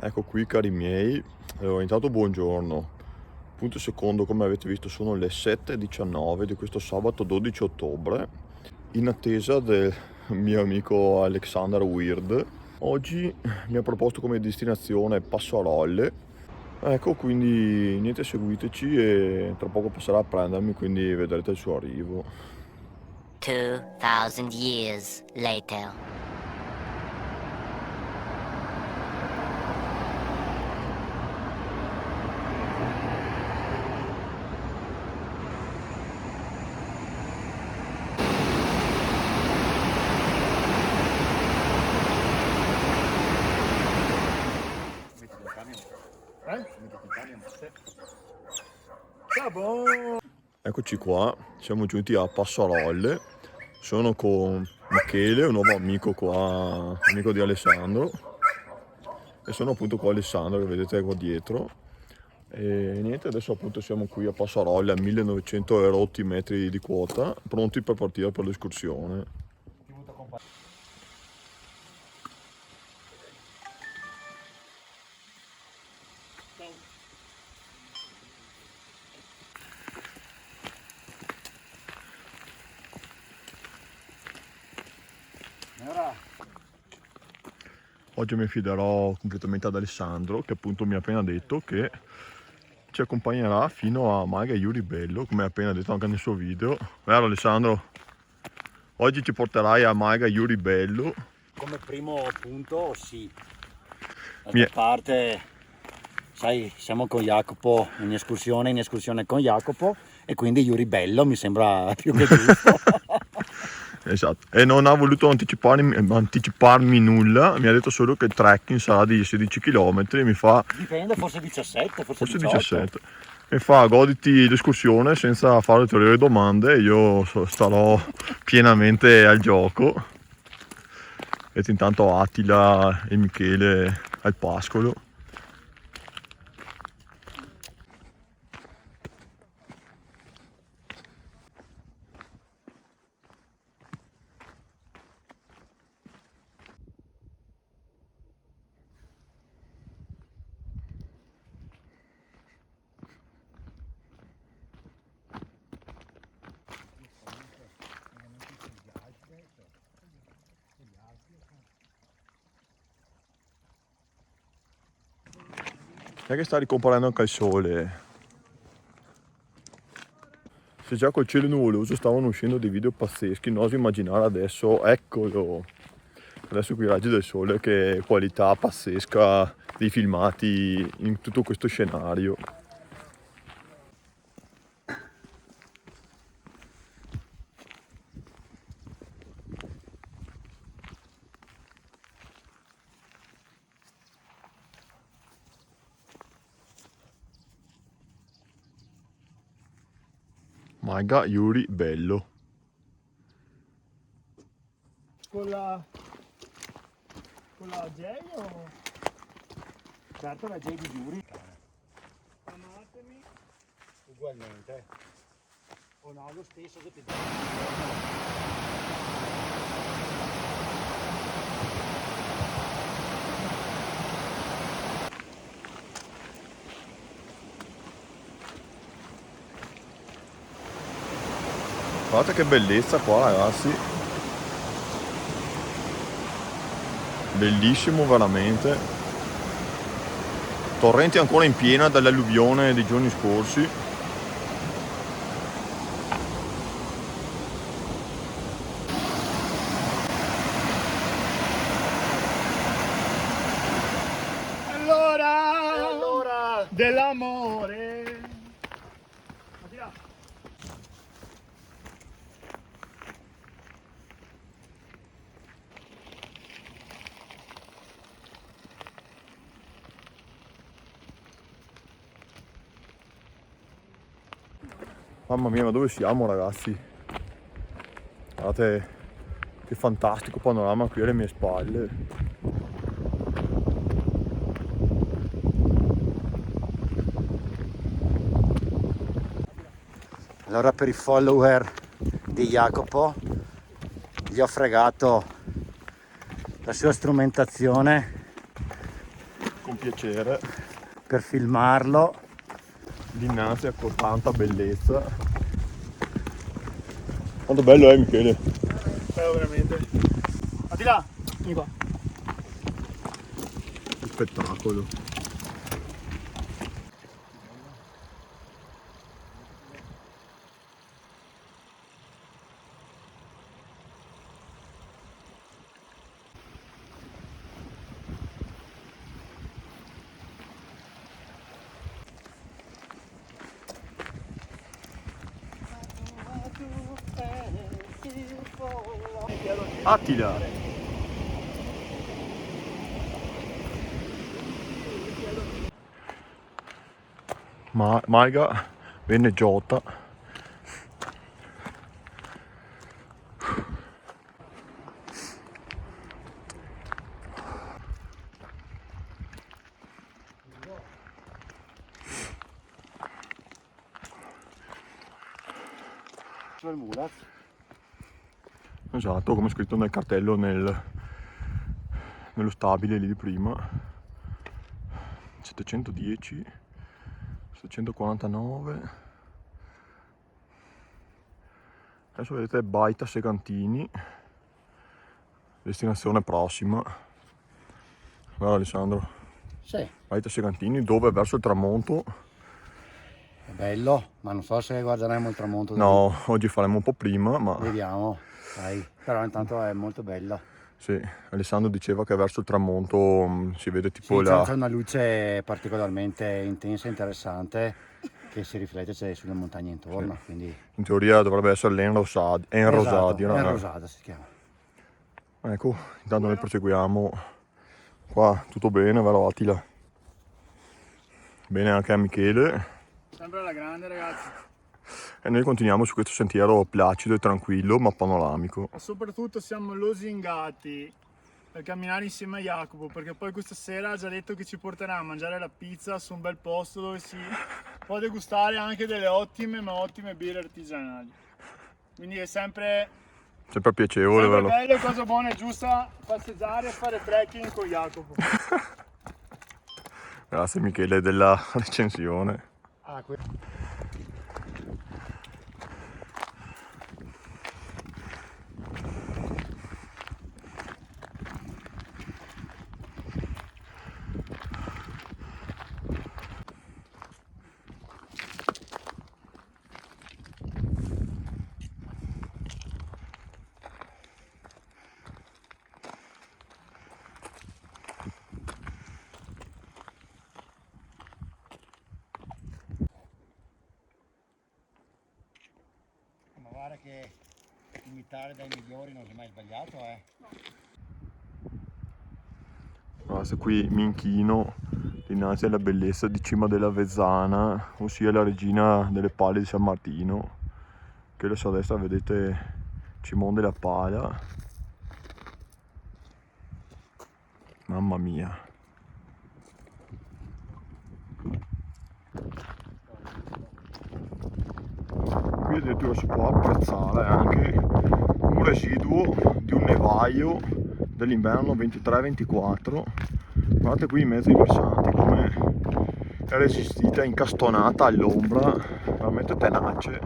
Ecco qui cari miei, intanto buongiorno. Punto secondo, come avete visto sono le 7:19 di questo sabato 12 ottobre, in attesa del mio amico Alexander Weird. Oggi mi ha proposto come destinazione Passarolle. Ecco, quindi niente, seguiteci e tra poco passerà a prendermi, quindi vedrete il suo arrivo. 2000 years later. Eccoci qua, siamo giunti a Passarolle. Sono con Michele, un nuovo amico qua, amico di Alessandro. E sono appunto con Alessandro che vedete qua dietro. E niente, adesso appunto siamo qui a Passarolle a 1900 e rotti metri di quota, pronti per partire per l'escursione. Oggi mi affiderò completamente ad Alessandro, che appunto mi ha appena detto che ci accompagnerà fino a Maga Iuri Bello, come ha appena detto anche nel suo video. Vero Alessandro? Oggi ci porterai a Maga Iuri Bello. Come primo punto sì. Mi è- D'altra parte, sai, siamo con Jacopo in escursione con Jacopo e quindi Iuri Bello mi sembra più che giusto. Esatto, e non ha voluto anticiparmi nulla, mi ha detto solo che il trekking sarà di 16 km, mi fa Dipende, forse 17, forse forse 18. 17, mi fa goditi l'escursione senza fare ulteriori domande, io starò pienamente al gioco. Vedete intanto Attila e Michele al pascolo. Non è che sta ricomparendo anche il sole. Se già col cielo nuvoloso stavano uscendo dei video pazzeschi, non oso immaginare adesso, eccolo, adesso qui i raggi del sole, che qualità pazzesca dei filmati in tutto questo scenario. Maga Iuri Bello. Con la J o? Certo, la J di Iuri. Amatemi Ugualmente. O no, lo stesso che ti Guardate che bellezza qua ragazzi. Bellissimo veramente. Torrenti ancora in piena dall'alluvione dei giorni scorsi. allora dell'amore. Attila. Mamma mia, ma dove siamo ragazzi? Guardate che fantastico panorama qui alle mie spalle. Allora, per i follower di Jacopo gli ho fregato la sua strumentazione piacere per filmarlo. dinanzi a tanta bellezza. Quanto bello è, Michele? Veramente. Attila, vieni qua. Che spettacolo. Attila! Malga venne Giota. Esatto, come scritto nel cartello nello stabile lì di prima. 710, 749. Adesso vedete Baita Segantini, destinazione prossima. Guarda Alessandro, Sì, Baita Segantini, dove verso il tramonto. è bello, ma non so se guarderemo il tramonto da No, oggi faremo un po' prima, ma lì. Vediamo, dai. Però intanto è molto bello. sì, Alessandro diceva che verso il tramonto si vede tipo Sì, la... c'è una luce particolarmente intensa e interessante che si riflette sulle montagne intorno, quindi... In teoria dovrebbe essere l'Enrosada. Esatto, è rosata si chiama. Ecco, intanto noi proseguiamo. Qua tutto bene, vero Attila? Bene anche a Michele. Sempre alla grande, ragazzi. E noi continuiamo su questo sentiero placido e tranquillo, ma panoramico. Ma soprattutto siamo lusingati per camminare insieme a Jacopo, perché poi questa sera ha già detto che ci porterà a mangiare la pizza su un bel posto dove si può degustare anche delle ottime birre artigianali. Quindi è sempre Sempre piacevole, vero? bello, cosa buona e giusta passeggiare e fare trekking con Jacopo. Grazie Michele della recensione. Ah, ma guarda che imitare dai migliori non si è mai sbagliato, eh. Adesso qui mi inchino dinanzi alla bellezza di Cima della Vezzana, ossia la regina delle pale di San Martino. Che adesso a destra vedete Cimon della Pala. Mamma mia. Qui addirittura si può apprezzare anche un residuo di un nevaio dell'inverno 23-24. Guardate qui in mezzo ai versanti come è resistita, incastonata all'ombra, veramente tenace.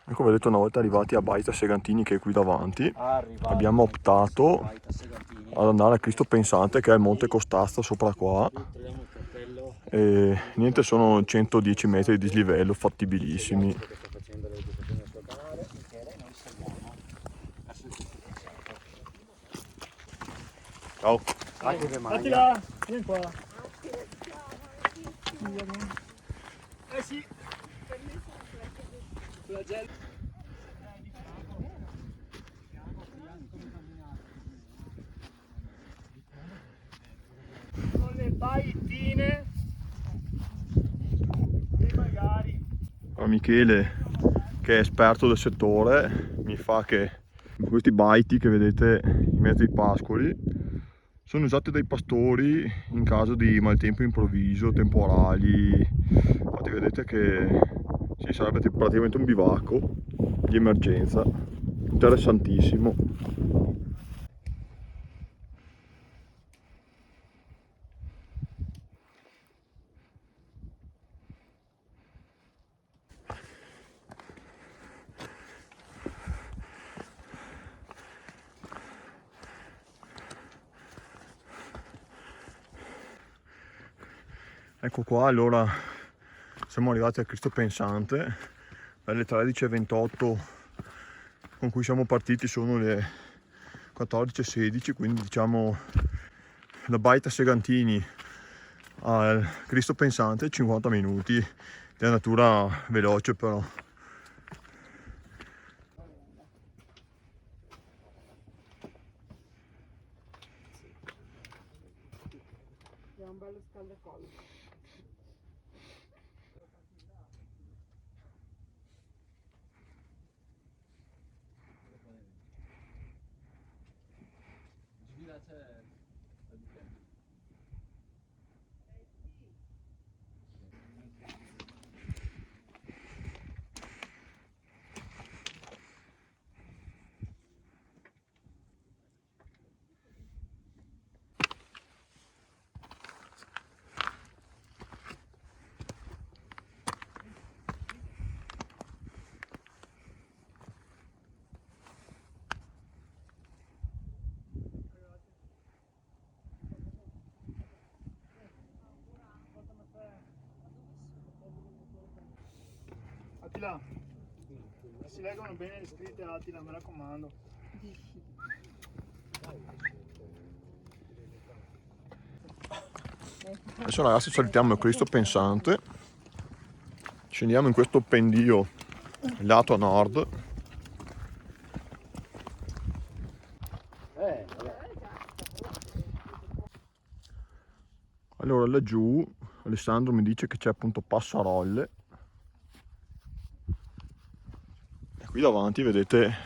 Ecco, vedete, una volta arrivati a Baita Segantini, che è qui davanti, abbiamo optato ad andare a Cristo Pensante, che è il Monte Costazza sopra qua. E niente, sono 110 metri di dislivello, fattibilissimi. Ciao. Attila, vieni qua. Eh sì. Con le baitine e magari Michele, che è esperto del settore, mi fa che questi baiti che vedete in mezzo ai pascoli sono usate dai pastori in caso di maltempo improvviso, temporali. Infatti vedete che ci sarebbe praticamente un bivacco di emergenza, interessantissimo. Ecco qua, allora siamo arrivati al Cristo Pensante, alle 13:28 con cui siamo partiti sono le 14:16, quindi diciamo da Baita Segantini al Cristo Pensante 50 minuti di natura veloce però. Attila, si leggono bene le scritte, Attila, mi raccomando. Adesso ragazzi saltiamo il Cristo Pensante, scendiamo in questo pendio lato a nord. Allora laggiù Alessandro mi dice che c'è appunto Passarolle e qui davanti vedete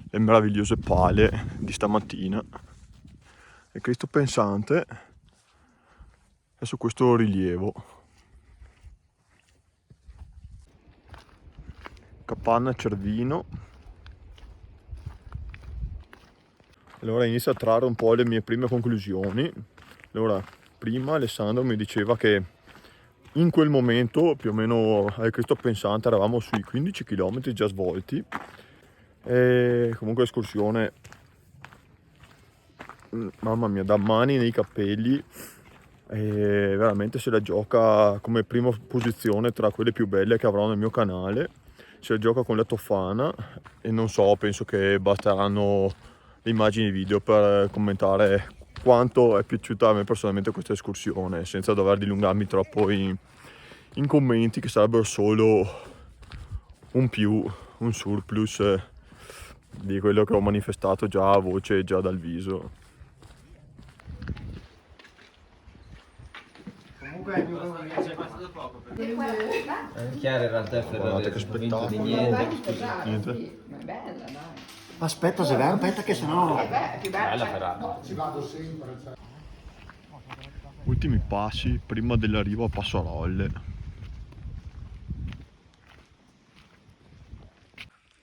le meravigliose pale di stamattina. Il Cristo Pensante è su questo rilievo. Capanna Cervino. Allora inizio a trarre un po' le mie prime conclusioni. Allora, prima Alessandro mi diceva che in quel momento, più o meno al Cristo Pensante, eravamo sui 15 km già svolti. E comunque escursione, mamma mia, da mani nei capelli. E veramente se la gioca come prima posizione tra quelle più belle che avrò nel mio canale. Se la gioca con la Tofana e non so, penso che basteranno le immagini e video per commentare quanto è piaciuta a me personalmente questa escursione, senza dover dilungarmi troppo in commenti che sarebbero solo un più, un surplus di quello che ho manifestato già a voce e già dal viso. È chiaro in realtà è Guardate che spettacolo. di niente. Niente. Ma è bella, dai. Aspetta Severo, aspetta che sennò... Beh, più bella. Ferrara. Ultimi passi prima dell'arrivo a Passarolle.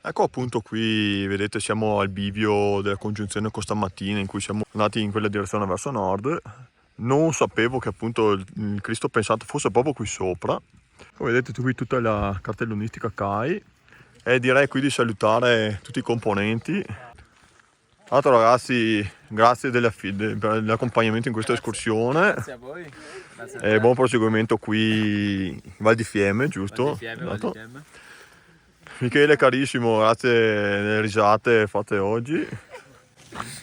Ecco appunto qui, vedete, siamo al bivio della congiunzione con stamattina in cui siamo andati in quella direzione verso nord. Non sapevo che appunto il Cristo Pensante fosse proprio qui sopra. Come vedete qui tutta la cartellonistica CAI e direi qui di salutare tutti i componenti. Tra l'altro ragazzi, grazie per l'accompagnamento in questa escursione. Grazie a voi. Grazie a E te. buon proseguimento qui in Val di Fiemme, giusto? Val di Fiemme, Val di Esatto. Fiemme. Michele carissimo, grazie delle risate fatte oggi.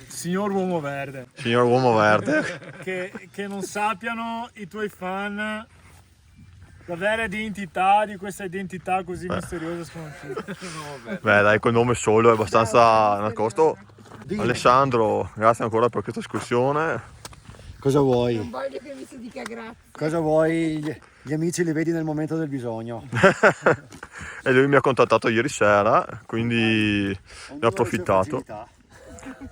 Signor Uomo Verde, Signor Uomo Verde. che non sappiano i tuoi fan la vera identità di questa identità così misteriosa e sconosciuta. Beh dai, col nome solo è abbastanza nascosto. Alessandro, grazie ancora per questa escursione. Cosa vuoi? Non voglio che mi si dica grazie. Cosa vuoi? Gli amici li vedi nel momento del bisogno. E lui mi ha contattato ieri sera, quindi ne ho approfittato. Facilità.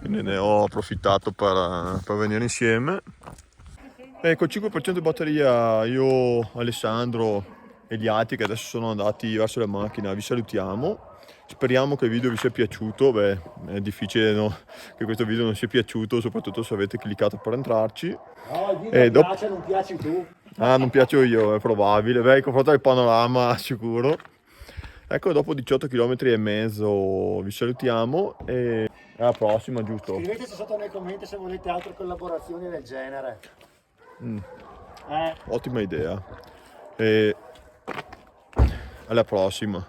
quindi ne ho approfittato per venire insieme. E col 5% di batteria io, Alessandro e gli altri che adesso sono andati verso la macchina vi salutiamo. Speriamo che il video vi sia piaciuto. Beh, è difficile, no, che questo video non sia piaciuto, soprattutto se avete cliccato per entrarci. No, il video dopo- piace, non piaci tu. Ah, non piaccio io, è probabile. Beh, in confronto al panorama sicuro. Ecco, dopo 18 km e mezzo vi salutiamo e alla prossima, giusto? Scriveteci sotto nei commenti se volete altre collaborazioni del genere. Ottima idea. E alla prossima.